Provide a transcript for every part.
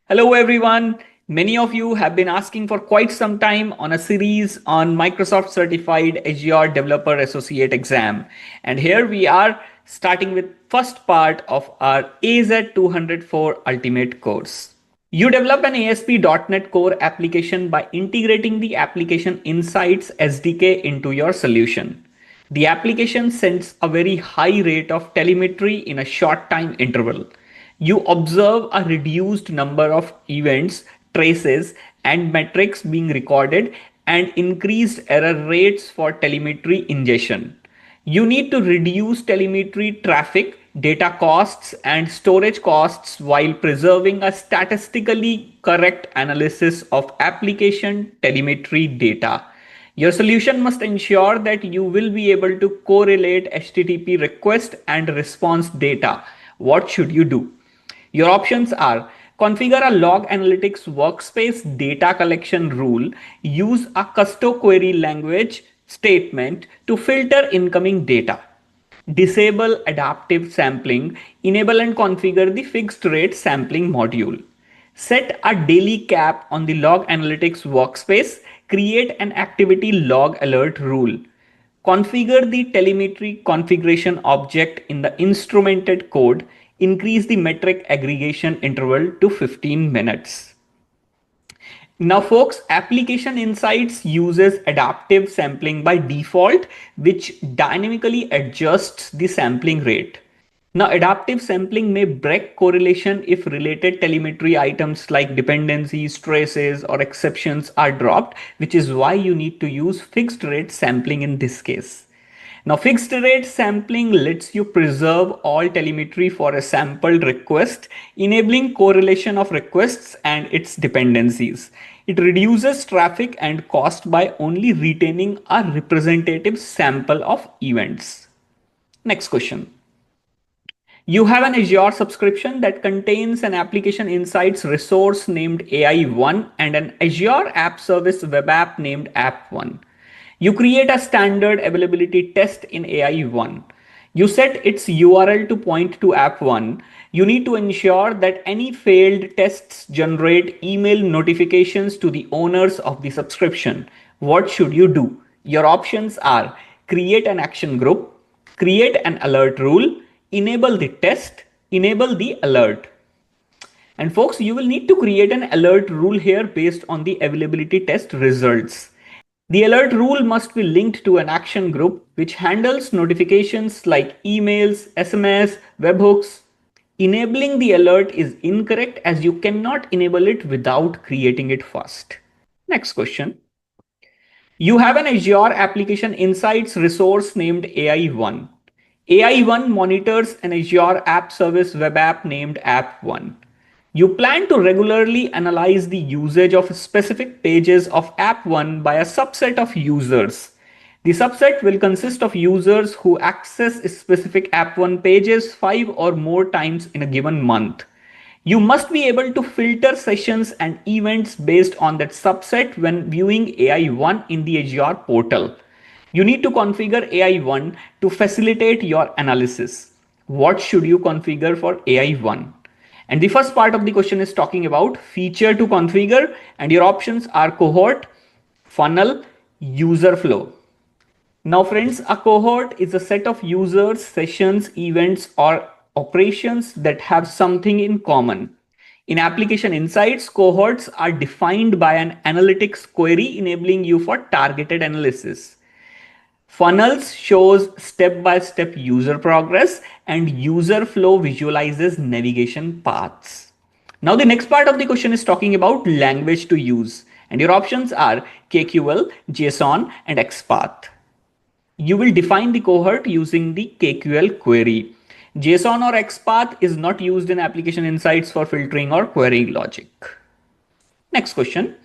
Hello everyone. Many of you have been asking for quite some time on a series on Microsoft Certified Azure Developer Associate exam. And here we are starting with first part of our AZ-204 Ultimate course. You develop an ASP.NET Core application by integrating the application Insights SDK into your solution. The application sends a very high rate of telemetry in a short time interval. You observe a reduced number of events, traces, and metrics being recorded and increased error rates for telemetry ingestion. You need to reduce telemetry traffic, data costs, and storage costs while preserving a statistically correct analysis of application telemetry data. Your solution must ensure that you will be able to correlate HTTP request and response data. What should you do? Your options are configure a log analytics workspace data collection rule, use a custom query language statement to filter incoming data, disable adaptive sampling, enable and configure the fixed rate sampling module. Set a daily cap on the log analytics workspace, create an activity log alert rule. Configure the telemetry configuration object in the instrumented code, increase the metric aggregation interval to 15 minutes. Now folks, Application Insights uses adaptive sampling by default, which dynamically adjusts the sampling rate. Now adaptive sampling may break correlation if related telemetry items like dependencies, traces, or exceptions are dropped, which is why you need to use fixed rate sampling in this case. Now, fixed rate sampling lets you preserve all telemetry for a sampled request, enabling correlation of requests and its dependencies. It reduces traffic and cost by only retaining a representative sample of events. Next question. You have an Azure subscription that contains an application insights resource named AI-1 and an Azure App Service web app named App1. You create a standard availability test in AI-1. You set its URL to point to App1. You need to ensure that any failed tests generate email notifications to the owners of the subscription. What should you do? Your options are create an action group, create an alert rule, enable the test, enable the alert. And folks, you will need to create an alert rule here based on the availability test results. The alert rule must be linked to an action group which handles notifications like emails, SMS, webhooks. Enabling the alert is incorrect as you cannot enable it without creating it first. Next question. You have an Azure Application Insights resource named AI-1. AI-1 monitors an Azure App Service web app named App1. You plan to regularly analyze the usage of specific pages of App1 by a subset of users. The subset will consist of users who access specific App1 pages 5 or more times in a given month. You must be able to filter sessions and events based on that subset when viewing AI-1 in the Azure portal. You need to configure AI-1 to facilitate your analysis. What should you configure for AI-1? And the first part of the question is talking about feature to configure, and your options are cohort, funnel, user flow. Now friends, a cohort is a set of users, sessions, events, or operations that have something in common. In application insights, cohorts are defined by an analytics query enabling you for targeted analysis. Funnels shows step-by-step user progress, and user flow visualizes navigation paths. Now the next part of the question is talking about language to use, and your options are KQL, JSON, and XPath. You will define the cohort using the KQL query. JSON or XPath is not used in application insights for filtering or querying logic. Next question.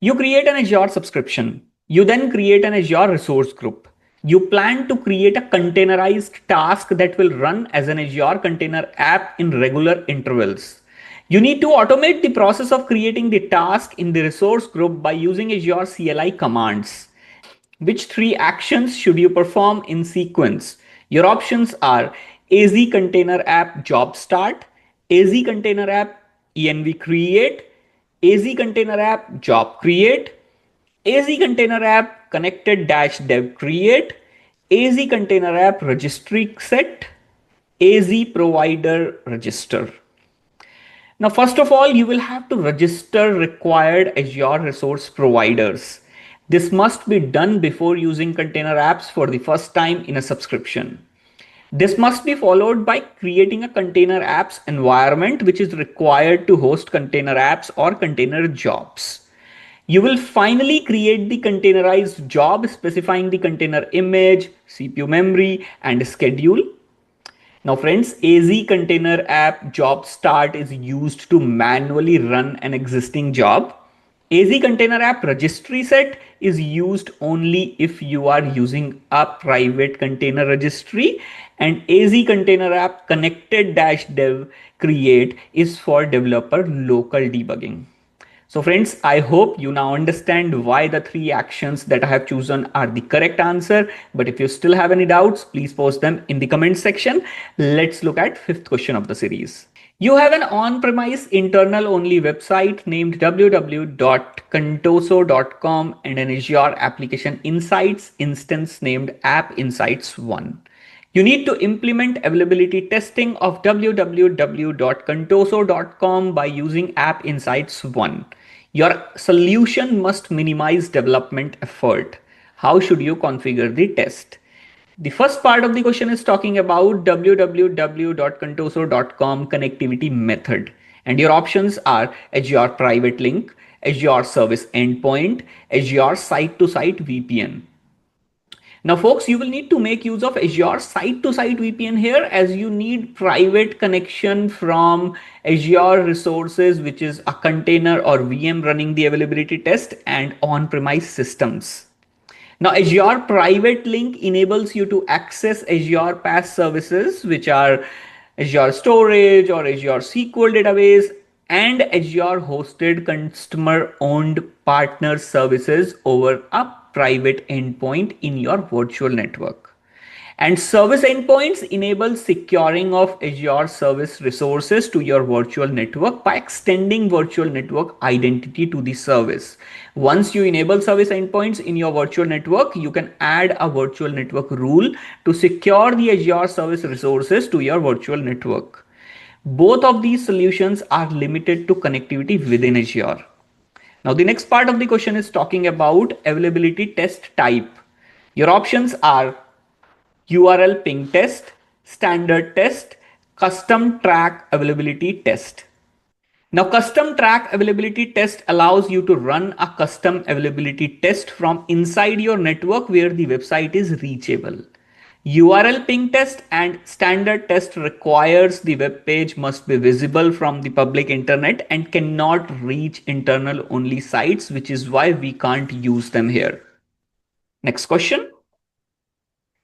You create an Azure subscription. You then create an Azure resource group. You plan to create a containerized task that will run as an Azure container app in regular intervals. You need to automate the process of creating the task in the resource group by using Azure CLI commands. Which three actions should you perform in sequence? Your options are AZ container app job start, AZ container app env create, AZ container app job create, AZ container app connected dash dev create, AZ container app registry set, AZ provider register. Now, first of all, you will have to register required Azure resource providers. This must be done before using container apps for the first time in a subscription. This must be followed by creating a container apps environment which is required to host container apps or container jobs. You will finally create the containerized job specifying the container image, CPU memory, and schedule. Now friends, AZ container app job start is used to manually run an existing job. AZ container app registry set is used only if you are using a private container registry, and AZ container app connected dash dev create is for developer local debugging. So friends, I hope you now understand why the three actions that I have chosen are the correct answer. But if you still have any doubts, please post them in the comment section. Let's look at fifth question of the series. You have an on-premise internal only website named www.contoso.com and an Azure Application Insights instance named App Insights 1. You need to implement availability testing of www.contoso.com by using App Insights 1. Your solution must minimize development effort. How should you configure the test? The first part of the question is talking about www.contoso.com connectivity method. And your options are Azure private link, Azure service endpoint, Azure site-to-site VPN. Now, folks, you will need to make use of Azure site-to-site VPN here, as you need private connection from Azure resources, which is a container or VM running the availability test, and on-premise systems. Now, Azure private link enables you to access Azure PaaS services, which are Azure Storage or Azure SQL database, and Azure hosted customer owned partner services over a private endpoint in your virtual network. And service endpoints enable securing of Azure service resources to your virtual network by extending virtual network identity to the service. Once you enable service endpoints in your virtual network, you can add a virtual network rule to secure the Azure service resources to your virtual network. Both of these solutions are limited to connectivity within Azure. Now, the next part of the question is talking about availability test type. Your options are URL ping test, standard test, custom track availability test. Now, custom track availability test allows you to run a custom availability test from inside your network where the website is reachable. URL ping test and standard test requires the web page must be visible from the public internet and cannot reach internal only sites, which is why we can't use them here. Next question.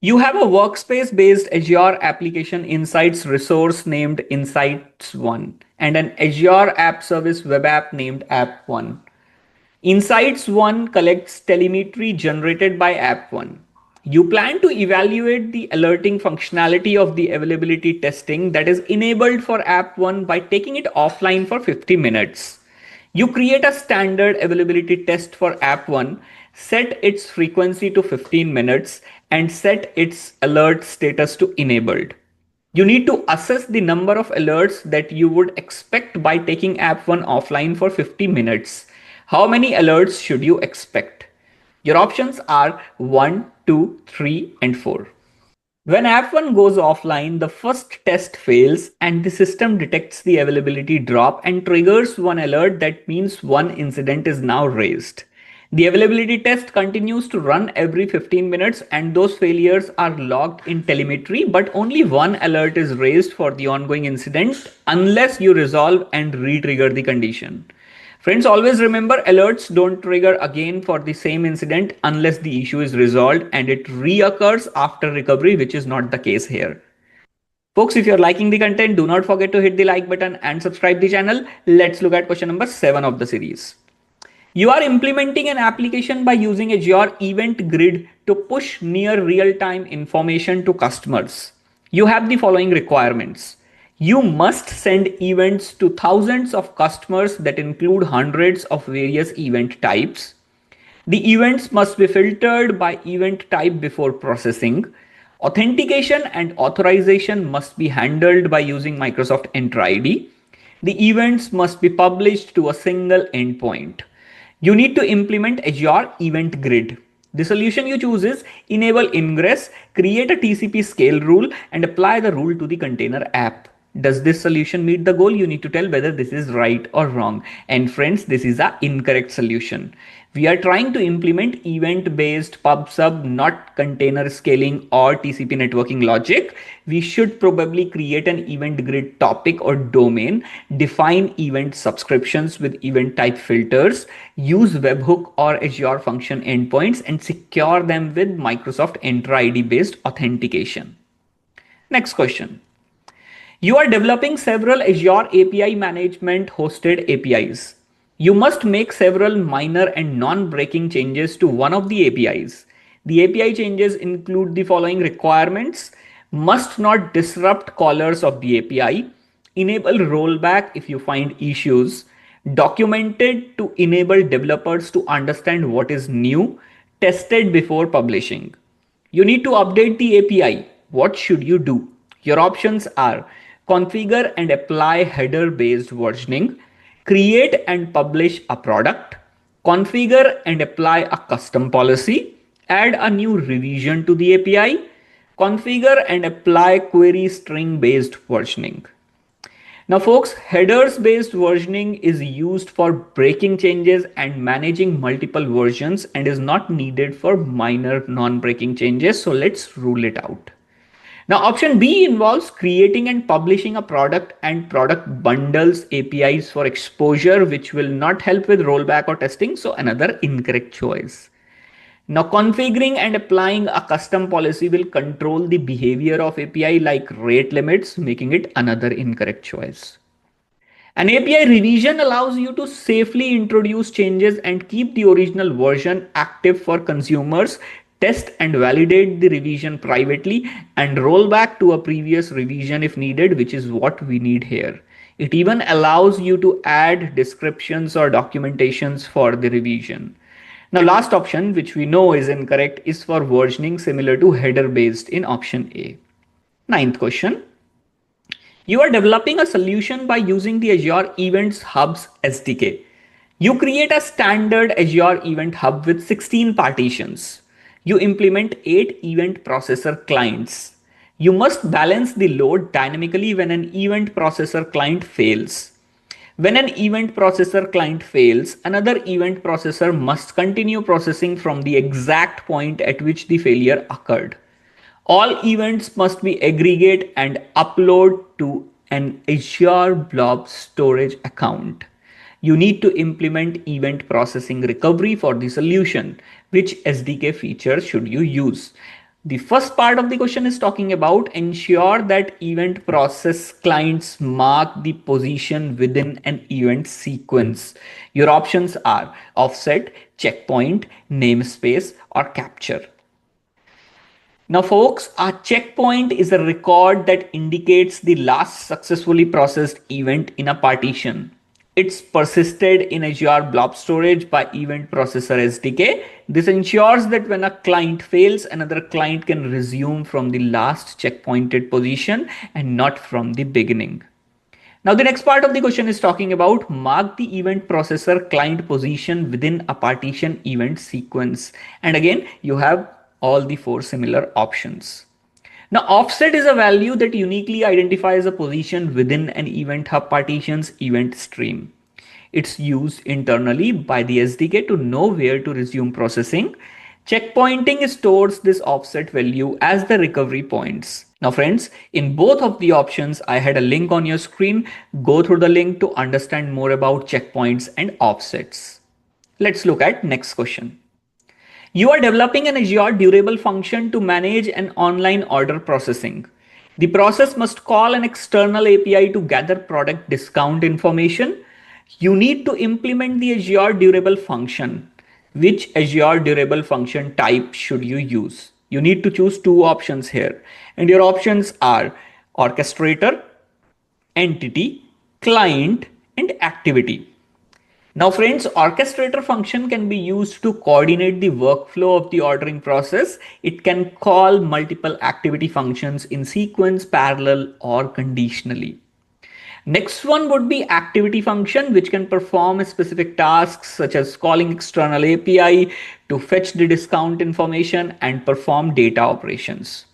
You have a workspace-based Azure Application Insights resource named Insights 1 and an Azure App Service web app named App 1. Insights 1 collects telemetry generated by App 1. You plan to evaluate the alerting functionality of the availability testing that is enabled for App 1 by taking it offline for 50 minutes. You create a standard availability test for App 1, set its frequency to 15 minutes, and set its alert status to enabled. You need to assess the number of alerts that you would expect by taking App 1 offline for 50 minutes. How many alerts should you expect? Your options are 1, 2, 3, and 4. When App 1 goes offline, the first test fails and the system detects the availability drop and triggers one alert. That means one incident is now raised. The availability test continues to run every 15 minutes and those failures are logged in telemetry, but only one alert is raised for the ongoing incident unless you resolve and re-trigger the condition. Friends, always remember, alerts don't trigger again for the same incident unless the issue is resolved and it reoccurs after recovery, which is not the case here. Folks, if you're liking the content, do not forget to hit the like button and subscribe the channel. Let's look at question number 7 of the series. You are implementing an application by using Azure Event Grid to push near real-time information to customers. You have the following requirements. You must send events to thousands of customers that include hundreds of various event types. The events must be filtered by event type before processing. Authentication and authorization must be handled by using Microsoft Entra ID. The events must be published to a single endpoint. You need to implement Azure Event Grid. The solution you choose is enable ingress, create a TCP scale rule, and apply the rule to the container app. Does this solution meet the goal? You need to tell whether this is right or wrong. And friends, this is an incorrect solution. We are trying to implement event-based pub sub, not container scaling or TCP networking logic. We should probably create an event grid topic or domain, define event subscriptions with event type filters, use webhook or Azure function endpoints, and secure them with Microsoft Entra ID based authentication. Next question. You are developing several Azure API management hosted APIs. You must make several minor and non-breaking changes to one of the APIs. The API changes include the following requirements: must not disrupt callers of the API, enable rollback if you find issues, documented to enable developers to understand what is new, tested before publishing. You need to update the API. What should you do? Your options are configure and apply header based versioning, create and publish a product, configure and apply a custom policy, add a new revision to the API, configure and apply query string based versioning. Now folks, headers based versioning is used for breaking changes and managing multiple versions and is not needed for minor non-breaking changes. So let's rule it out. Now option B involves creating and publishing a product and product bundles APIs for exposure, which will not help with rollback or testing. So another incorrect choice. Now configuring and applying a custom policy will control the behavior of API like rate limits, making it another incorrect choice. An API revision allows you to safely introduce changes and keep the original version active for consumers, test and validate the revision privately, and roll back to a previous revision if needed, which is what we need here. It even allows you to add descriptions or documentations for the revision. Now, last option, which we know is incorrect, is for versioning similar to header based in option A. Ninth question. You are developing a solution by using the Azure Events Hubs SDK. You create a standard Azure Event Hub with 16 partitions. You implement 8 event processor clients. You must balance the load dynamically when an event processor client fails. When an event processor client fails, another event processor must continue processing from the exact point at which the failure occurred. All events must be aggregate and upload to an Azure Blob storage account. You need to implement event processing recovery for the solution. Which SDK feature should you use? The first part of the question is talking about ensure that event process clients mark the position within an event sequence. Your options are offset, checkpoint, namespace, or capture. Now folks, a checkpoint is a record that indicates the last successfully processed event in a partition. It's persisted in Azure Blob Storage by Event Processor SDK. This ensures that when a client fails, another client can resume from the last checkpointed position and not from the beginning. Now the next part of the question is talking about mark the event processor client position within a partition event sequence. And again, you have all the 4 similar options. Now offset is a value that uniquely identifies a position within an event hub partition's event stream. It's used internally by the SDK to know where to resume processing. Checkpointing stores this offset value as the recovery points. Now friends, in both of the options, I had a link on your screen. Go through the link to understand more about checkpoints and offsets. Let's look at next question. You are developing an Azure durable function to manage an online order processing. The process must call an external API to gather product discount information. You need to implement the Azure durable function. Which Azure durable function type should you use? You need to choose 2 options here. And your options are orchestrator, entity, client, and activity. Now, friends, orchestrator function can be used to coordinate the workflow of the ordering process. It can call multiple activity functions in sequence, parallel, or conditionally. Next one would be activity function, which can perform specific tasks such as calling external API to fetch the discount information and perform data operations.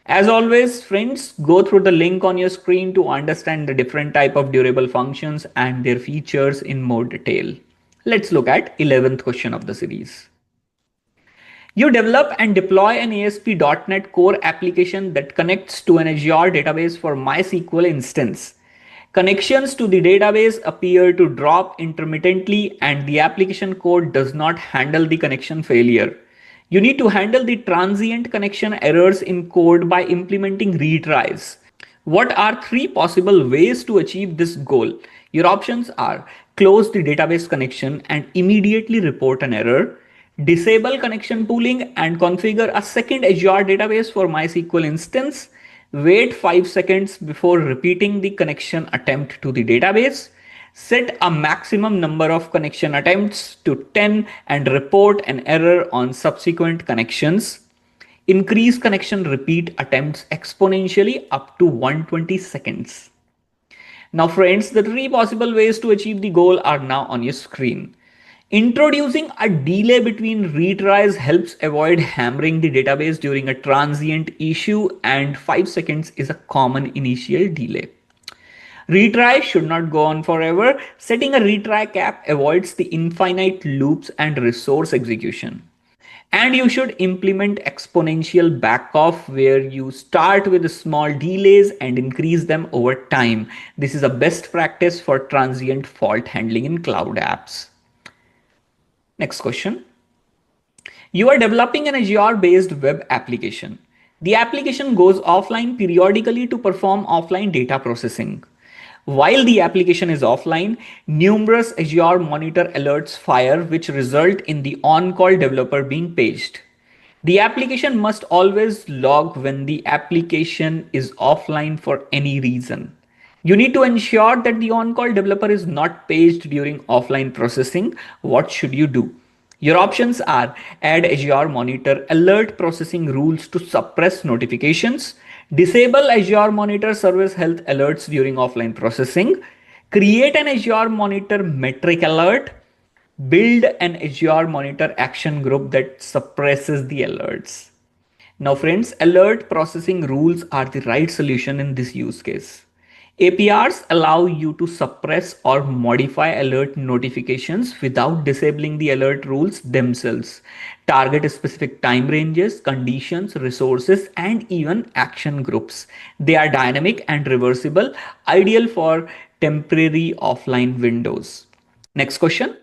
As always, friends, go through the link on your screen to understand the different type of durable functions and their features in more detail. Let's look at 11th question of the series. You develop and deploy an ASP.NET Core application that connects to an Azure database for MySQL instance. Connections to the database appear to drop intermittently and the application code does not handle the connection failure. You need to handle the transient connection errors in code by implementing retries. What are three possible ways to achieve this goal? Your options are close the database connection and immediately report an error, disable connection pooling and configure a second Azure database for MySQL instance, wait 5 seconds before repeating the connection attempt to the database, set a maximum number of connection attempts to 10 and report an error on subsequent connections. Increase connection repeat attempts exponentially up to 120 seconds. Now friends, the three possible ways to achieve the goal are now on your screen. Introducing a delay between retries helps avoid hammering the database during a transient issue, and 5 seconds is a common initial delay. Retry should not go on forever. Setting a retry cap avoids the infinite loops and resource execution. And you should implement exponential backoff where you start with small delays and increase them over time. This is a best practice for transient fault handling in cloud apps. Next question. You are developing an Azure-based web application. The application goes offline periodically to perform offline data processing. While the application is offline, numerous Azure Monitor alerts fire, which result in the on-call developer being paged. The application must always log when the application is offline for any reason. You need to ensure that the on-call developer is not paged during offline processing. What should you do? Your options are add Azure Monitor alert processing rules to suppress notifications, disable Azure Monitor service health alerts during offline processing, create an Azure Monitor metric alert, build an Azure Monitor action group that suppresses the alerts. Now friends, alert processing rules are the right solution in this use case. APRs allow you to suppress or modify alert notifications without disabling the alert rules themselves. Target specific time ranges, conditions, resources, and even action groups. They are dynamic and reversible, ideal for temporary offline windows. Next question.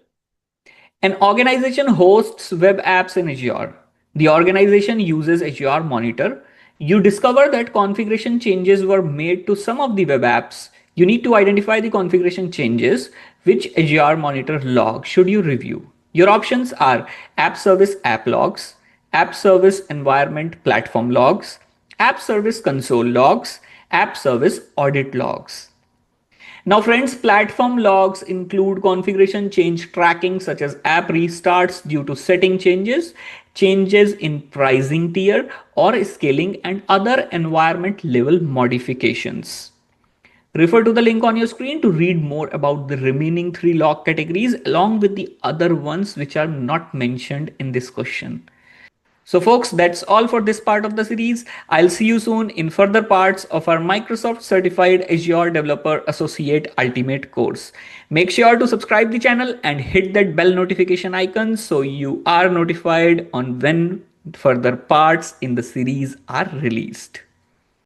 An organization hosts web apps in Azure. The organization uses Azure Monitor. You discover that configuration changes were made to some of the web apps. You need to identify the configuration changes. Which Azure Monitor log should you review? Your options are App Service App Logs, App Service Environment Platform Logs, App Service Console Logs, App Service Audit Logs. Now friends, platform logs include configuration change tracking such as app restarts due to setting changes, changes in pricing tier or scaling, and other environment level modifications. Refer to the link on your screen to read more about the remaining three log categories along with the other ones which are not mentioned in this question. So folks, that's all for this part of the series. I'll see you soon in further parts of our Microsoft Certified Azure Developer Associate Ultimate course. Make sure to subscribe the channel and hit that bell notification icon so you are notified on when further parts in the series are released.